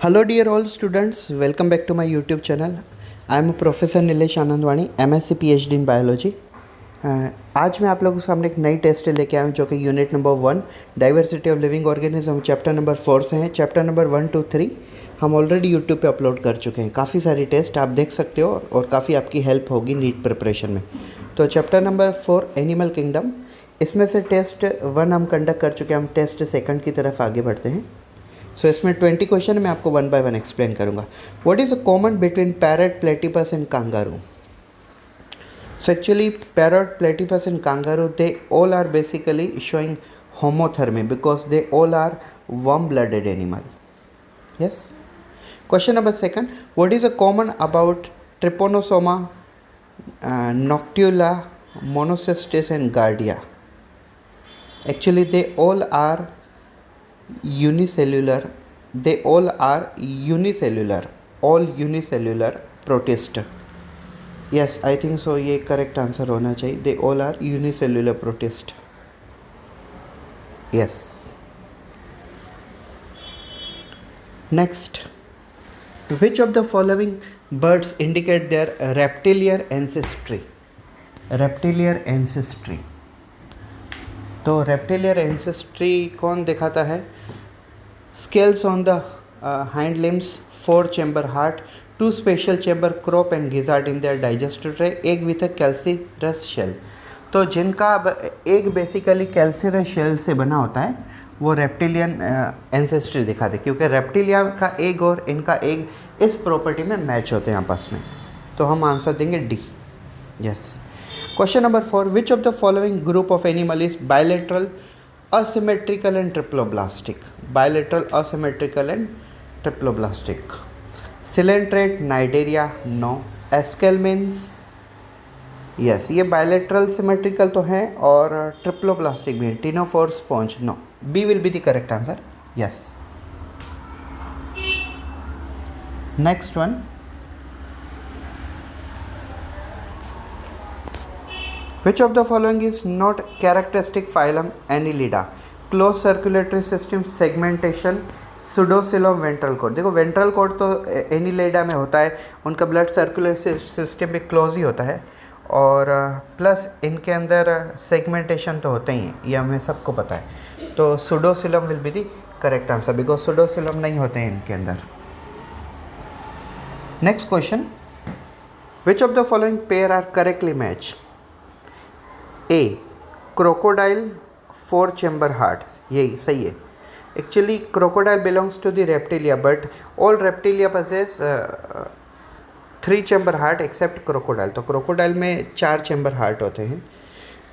Hello dear all students, welcome back to my YouTube channel. I am Professor Nilesh Anandwani, MSc PhD in Biology. आज मैं आप लोगों के सामने एक नई टेस्ट लेके आया हूँ जो कि unit number 1 diversity of living organism chapter number 4 से हैं. चैप्टर नंबर 1 to 3 हम ऑलरेडी यूट्यूब पे अपलोड कर चुके हैं. काफ़ी सारी टेस्ट आप देख सकते हो और काफ़ी आपकी हेल्प होगी नीट प्रिपरेशन में. तो चैप्टर नंबर 4 एनिमल किंगडम, इसमें से टेस्ट 1 हम कंडक्ट कर चुके हैं. हम टेस्ट सेकंड की तरफ आगे बढ़ते हैं. सो इसमें 20 क्वेश्चन मैं आपको 1 by 1 एक्सप्लेन करूंगा. What is a common between parrot, platypus and kangaroo? So actually parrot, platypus and kangaroo, they all are basically showing homothermy because they all are warm blooded animal. Yes. Question number 2, what is a common about Trypanosoma, Noctula, Monocystis and Giardia? Actually they all are unicellular. They all are unicellular, all unicellular protist. Yes, I think so. ये correct answer होना चाहिए. They all are unicellular protist. Yes. Next, which of the following birds indicate their reptilian ancestry? Reptilian ancestry. तो रेप्टिलियर ancestry कौन दिखाता है? Scales on the hind limbs, 4 chamber heart, 2 special chamber crop and gizzard in their digestive tract, egg with a calcareous shell. तो जिनका egg basically कैल्सीरस shell से बना होता है वो रेप्टिलियन एंसेस्ट्री दिखाते, क्योंकि रेप्टिलिया का एग और इनका एग इस प्रॉपर्टी में मैच होते हैं आपस में. तो हम आंसर देंगे D. Yes. Question number 4, which of the following group of animal is bilateral, asymmetrical and triploblastic? Bilateral, asymmetrical and triploblastic. Coelenterate, Cnidaria, no. Escalmens, yes, ये bilateral symmetrical तो है और triploblastic भी है. Ctenophore sponge, no. B will be the correct answer. Yes. Next one. Which of the following is not characteristic phylum Annelida? Closed circulatory system, segmentation, pseudocoelom, ventral cord. देखो ventral cord तो एनिलेडा में होता है, उनका blood circulatory system भी close ही होता है और प्लस इनके अंदर सेगमेंटेशन तो होते ही हैं, ये हमें सबको पता है. तो pseudocoelom will be the correct answer because pseudocoelom नहीं होते हैं इनके अंदर. Next question, which of the following pair are correctly match? A crocodile, 4 chamber heart, यही सही है. Actually crocodile belongs to the Reptilia but all Reptilia possess 3 chamber heart except crocodile. तो crocodile में 4 चैम्बर हार्ट होते हैं.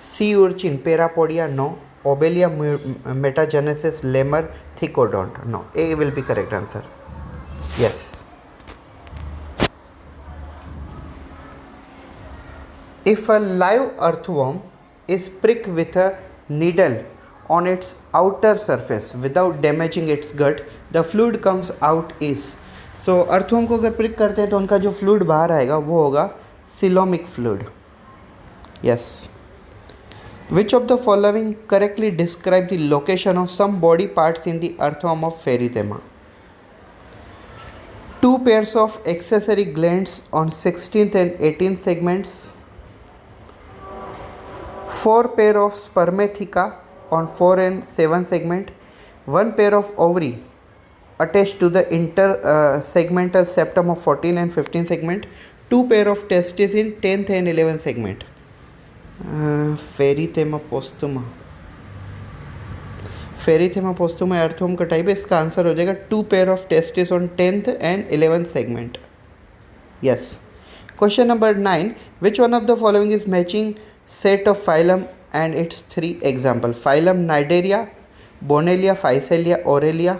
Sea urchin, parapodia, no. Obelia metagenesis, lemur, thecodont, no. A will be correct answer. Yes. If a live earthworm is pricked with a needle on its outer surface without damaging its gut, the fluid comes out is. So earthworm को अगर prick करते हैं तो उनका जो fluid बाहर आएगा वो होगा coelomic fluid. Yes. Which of the following correctly describe the location of some body parts in the earthworm of Pherythema? 2 pairs of accessory glands on 16th and 18th segments. 4 pair of spermatheca on 4 and 7 segment. 1 pair of ovary attached to the intersegmental septum of 14 and 15 segment. 2 pair of testes in 10th and 11th segment. Pherythema postuma. Pherythema postuma earthworm का type है. इसका answer हो जाएगा 2 pair of testes on 10th and 11th segment. Yes. Question number 9, which one of the following is matching set of phylum and its 3 example? Phylum Cnidaria, Bonellia, Physalia, Aurelia.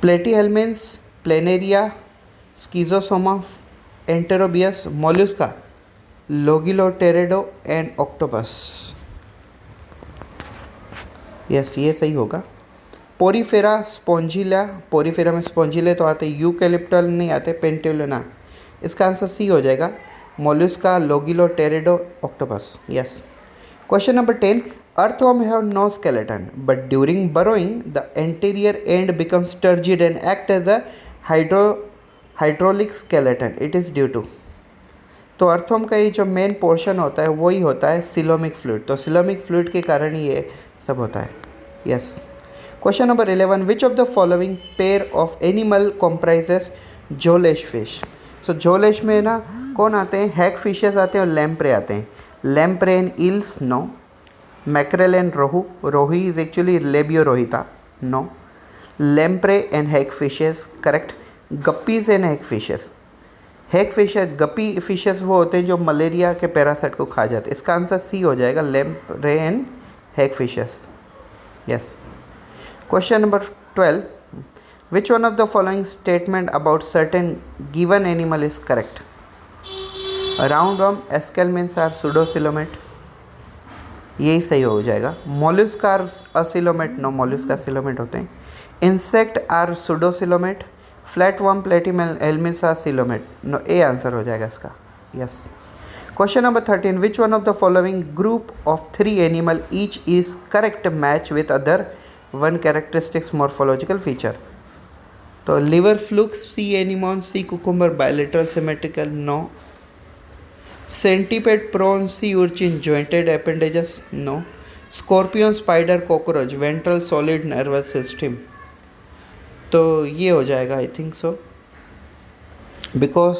Platyhelminths, Planaria, Schizosoma, Enterobius, Mollusca, Logilopterido and Octopus. Yes, ये सही होगा. Porifera, Spongilla, Porifera में स्पॉन्जिले तो आते, यूकैलिप्टल नहीं आते, पेंटिलुना. इसका answer C हो जाएगा. मोलस्का, लोगिलोटेरिडो, octopus. Yes. Question number 10. Earthworm have no skeleton, but during burrowing, the anterior end becomes turgid and act as a hydraulic skeleton. It is due to, तो अर्थवर्म का ये जो मेन पोर्शन होता है वही होता है सिलोमिक फ्लूइड, तो सिलोमिक फ्लूइड के कारण ही ये सब होता है. Yes. Question number 11. Which of the following pair of animal comprises jawless fish. So jawless में ना कौन आते हैं, हैग फिशेस आते हैं और लैम्प्रे आते हैं. Lamprey and eels no. Mackerel and rohu. Rohu is actually Labeo rohita, no. Lamprey and hagfishes correct. Guppies and hagfishes. Hagfishes, guppy fishes वो होते हैं जो मलेरिया के पैरासाइट को खा जाते हैं. इसका आंसर सी हो जाएगा, lamprey and hagfishes. Yes. Question number 12. Which one of the following statement about certain given animal is correct. Roundworm, aschelminthes are pseudocoelomate. यही सही हो जाएगा. Mollusc are acoelomate, no. Mollusc acoelomate होते हैं. Insect are pseudocoelomate. Flatworm, platyhelminthes are coelomate, no. A answer हो जाएगा इसका. Yes. Question number 13. Which one of the following group of 3 animal each is correct match with other one characteristics morphological feature. तो liver fluke, sea anemone, sea cucumber, bilateral symmetrical, no. Centipede, prawn, sea urchin, jointed appendages, no. Scorpion, spider, cockroach, ventral solid nervous system. तो ये हो जाएगा I think so, because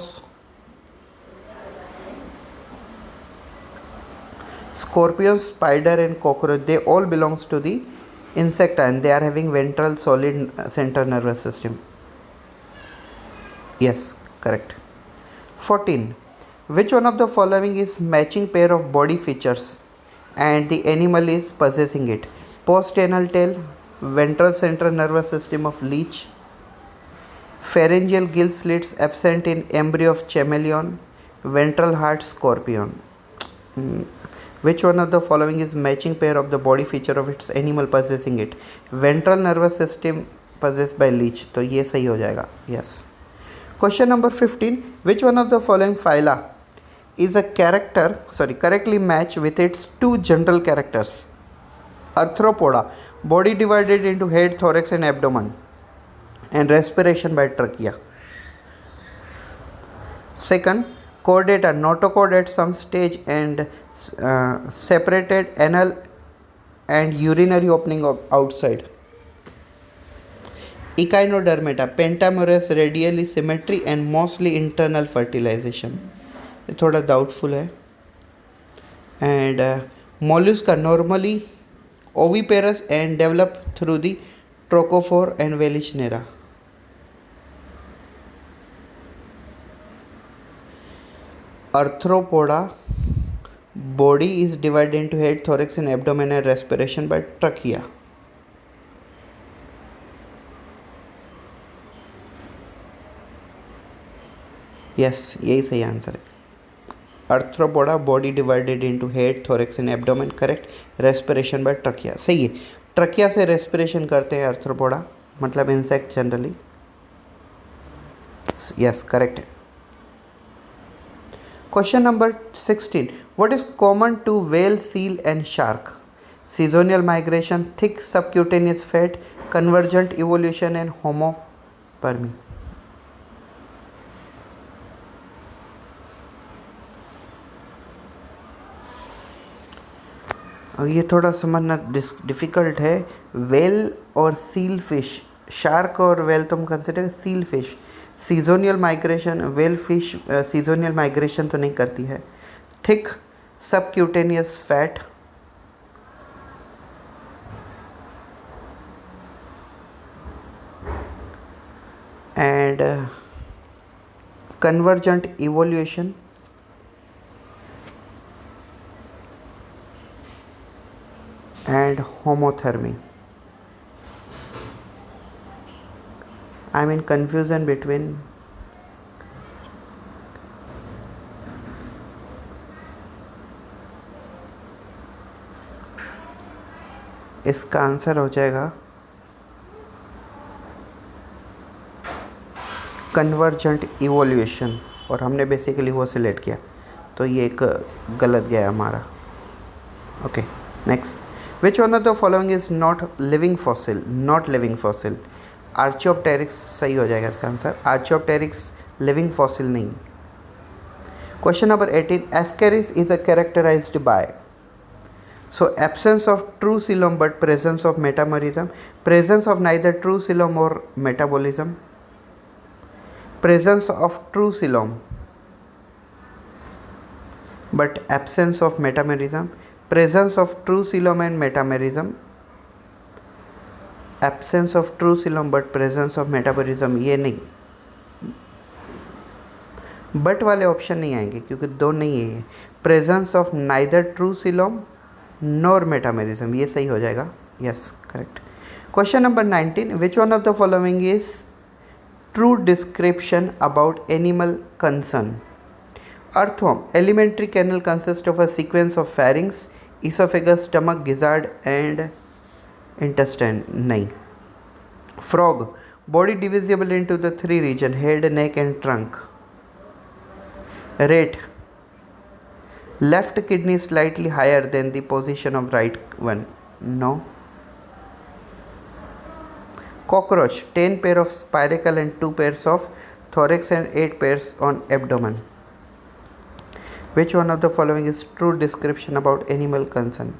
scorpion, spider and cockroach they all belongs to the insect and they are having ventral solid central nervous system. Yes, correct. 14. Which one of the following is matching pair of body features and the animal is possessing it. Post-anal tail, ventral central nervous system of leech, pharyngeal gill slits absent in embryo of chameleon, ventral heart scorpion. Which one of the following is matching pair of the body feature of its animal possessing it. Ventral nervous system possessed by leech, तो ये सही हो जाएगा. Yes. Question number 15. Which one of the following phyla is a correctly match with its 2 general characters. Arthropoda, body divided into head, thorax and abdomen and respiration by trachea. Second, chordata, notochord at some stage and separated anal and urinary opening of outside. Echinodermata, pentamerous radially symmetry and mostly internal fertilization. थोड़ा doubtful है. And mollusca normally oviparous and develop through the trochophore and Wellichnera. Arthropoda, body is divided into head, thorax and abdomen and respiration by trachea. Yes, यही सही answer है. Arthropoda, body divided into head, thorax and abdomen, correct. Respiration by trachea, सही है. Trachea से respiration करते हैं arthropoda, मतलब insect generally. Yes, correct है. Question number 16. What is common to whale, seal and shark? Seasonal migration, thick subcutaneous fat, convergent evolution and homopermy. ये थोड़ा समझना डिफ़िकल्ट है. वेल और सील फिश, शार्क और वेल तुम consider seal fish. Seasonal migration, whale fish seasonal migration तो नहीं करती है. Thick subcutaneous fat, and convergent evolution and homothermy. I'm in confusion between इसका आंसर हो जाएगा कन्वर्जेंट इवोल्यूशन, और हमने बेसिकली वो सिलेक्ट किया, तो ये एक गलत गया हमारा. Okay, next. Which one of the following is not living fossil, not living fossil, archaeopteryx सही हो जाएगा इसका आंसर, आर्चियोप्टेरिक्स लिविंग फॉसिल नहीं। Question number 18, ascaris is a characterized by, so absence of true coelom but presence of metamerism, presence of neither true coelom or metabolism, presence of true coelom but absence of metamerism, presence of true coelom and metamerism, absence of true coelom but presence of metabolism, ये नहीं, but वाले option नहीं आएंगे क्योंकि दो नहीं है ये, presence of neither true coelom nor metamerism, ये सही हो जाएगा, yes correct. Question number 19, which one of the following is true description about animal concern? Earthworm, alimentary canal consist of a sequence of pharynx, oesophagus, stomach, gizzard and intestine, नहीं। Frog, body divisible into the 3 region, head, neck and trunk. Rate, left kidney slightly higher than the position of right one, no. Cockroach, 10 pair of spiracle and 2 pairs of thorax and 8 pairs on abdomen. Which one of the following is true description about animal concern?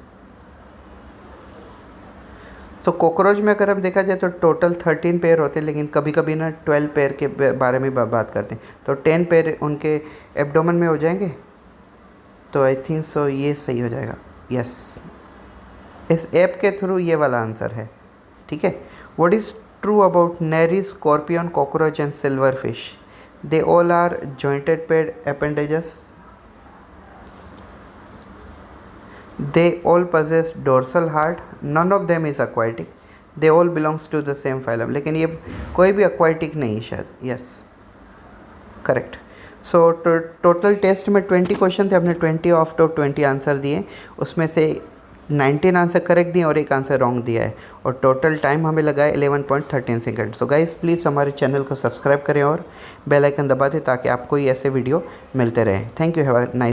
तो cockroach में अगर हम देखा जाए तो total 13 pair होते हैं, लेकिन कभी कभी ना 12 पेयर के बारे में बात करते हैं, तो 10 पेयर उनके एब्डोमेन में हो जाएंगे, तो आई थिंक सो ये सही हो जाएगा, यस। इस ऐप के थ्रू ये वाला आंसर है, ठीक है। What is true about nereis, scorpion, cockroach and silverfish? They all are jointed paired appendages, they all possess dorsal heart, none of them is aquatic, they all belongs to the same phylum, लेकिन ये कोई भी aquatic नहीं शायद, yes correct. So total test में 20 question थे, हमने 20 of top 20 answer दिए, उसमें से 19 आंसर करेक्ट दिए और एक आंसर रॉन्ग दिया है, और टोटल टाइम हमें लगा है 11.13 सेकेंड। सो गाइस प्लीज़ हमारे चैनल को सब्सक्राइब करें और बेल आइकन दबा दें ताकि आपको ही ऐसे वीडियो मिलते रहें। Thank you, have a nice